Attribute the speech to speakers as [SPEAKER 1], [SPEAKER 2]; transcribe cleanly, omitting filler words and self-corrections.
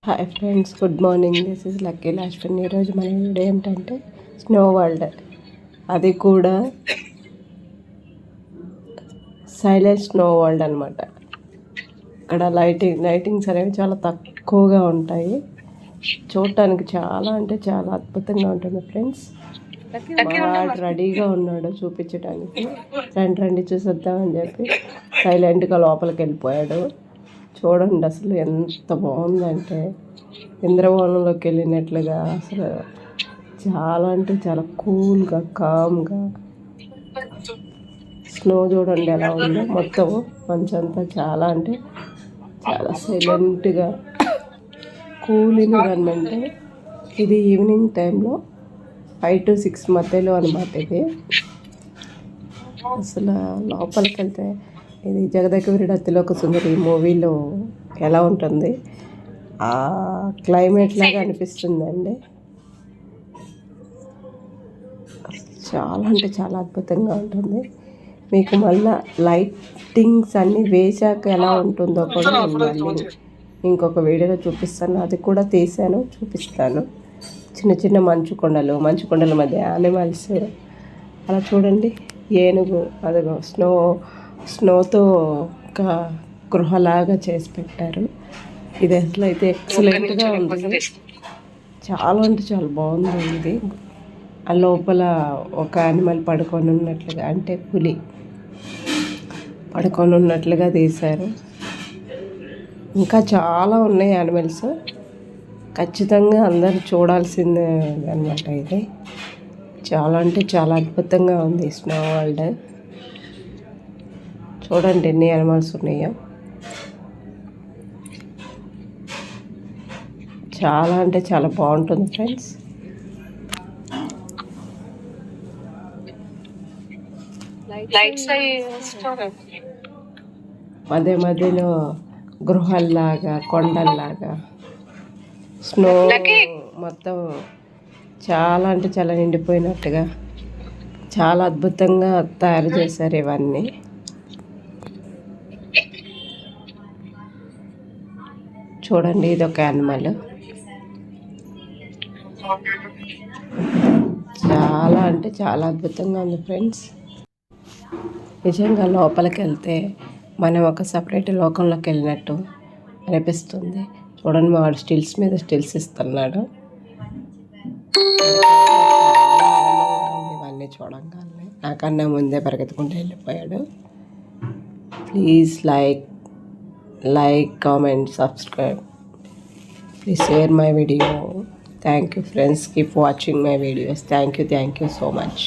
[SPEAKER 1] Hi friends, good morning. This is lucky లాస్ట్ని. ఈరోజు మన వీడియో ఏంటంటే స్నో వరల్డ్, అది కూడా సైలెంట్ స్నో వరల్డ్ అనమాట. ఇక్కడ లైటింగ్స్ అనేవి చాలా తక్కువగా ఉంటాయి. చూడటానికి చాలా అంటే చాలా అద్భుతంగా ఉంటుంది ఫ్రెండ్స్. వాడు రెడీగా ఉన్నాడు చూపించడానికి. రండి చూసేద్దామని చెప్పి సైలెంట్గా లోపలికి వెళ్ళిపోయాడు. చూడండి అసలు ఎంత బాగుందంటే ఇంద్రవనంలోకి వెళ్ళినట్లుగా. అసలు చాలా అంటే చాలా కూల్గా, కామ్గా. స్నో చూడండి ఎలా ఉందో, మొత్తం మంచంతా చాలా అంటే చాలా సైలెంట్గా కూల్ ఎన్విరాన్మెంట్. ఇది ఈవినింగ్ టైంలో 5 to 6 మధ్యలో అనమాట. ఇది అసలు లోపలికి వెళ్తే ఇది జగదేక వీరుడు అతిలోక సుందరి మూవీలో ఎలా ఉంటుంది ఆ క్లైమేట్ లాగా అనిపిస్తుందండి. చాలా అంటే చాలా అద్భుతంగా ఉంటుంది. మీకు మళ్ళీ లైటింగ్స్ అన్నీ వేసాక ఎలా ఉంటుందో కూడా నేను మళ్ళీ ఇంకొక వీడియోలో చూపిస్తాను. అది కూడా తీసాను, చూపిస్తాను. చిన్న చిన్న మంచు కొండల మధ్య యానిమల్స్ అలా చూడండి. ఏనుగు, అదిగో స్నోతో ఒక గృహలాగా చేసి పెట్టారు. ఇది అసలు అయితే ఎక్సలెంట్గా ఉంది. చాలా అంటే చాలా బాగుంది. ఇది ఆ లోపల ఒక యానిమల్ పడుకొని ఉన్నట్లుగా, అంటే పులి పడుకొని ఉన్నట్లుగా తీశారు. ఇంకా చాలా ఉన్నాయి యానిమల్స్. ఖచ్చితంగా అందరూ చూడాల్సిందే అనమాట. ఇది చాలా అంటే చాలా అద్భుతంగా ఉంది స్నో వరల్డ్. చూడండి ఎన్ని యానిమల్స్ ఉన్నాయో. చాలా అంటే చాలా బాగుంటుంది ఫ్రెండ్స్. మధ్యలో గృహాల్లాగా, కొండల్లాగా, స్నో మొత్తం చాలా అంటే చాలా నిండిపోయినట్టుగా చాలా అద్భుతంగా తయారు చేశారు ఇవన్నీ. చూడండి, ఇది ఒక యానిమల్. చాలా అంటే చాలా అద్భుతంగా ఉంది ఫ్రెండ్స్. నిజంగా లోపలికి వెళ్తే మనం ఒక సపరేట్ లోకంలోకి వెళ్ళినట్టు అనిపిస్తుంది. చూడండి, మా వాడు స్టిల్స్ మీద స్టిల్స్ ఇస్తున్నాడు. ఇవన్నీ చూడంగానే నాకన్నా ముందే పరిగెత్తుకుంటూ వెళ్ళిపోయాడు. Please like, comment, subscribe. Please share my video. Thank you friends. Keep watching my videos. Thank you so much.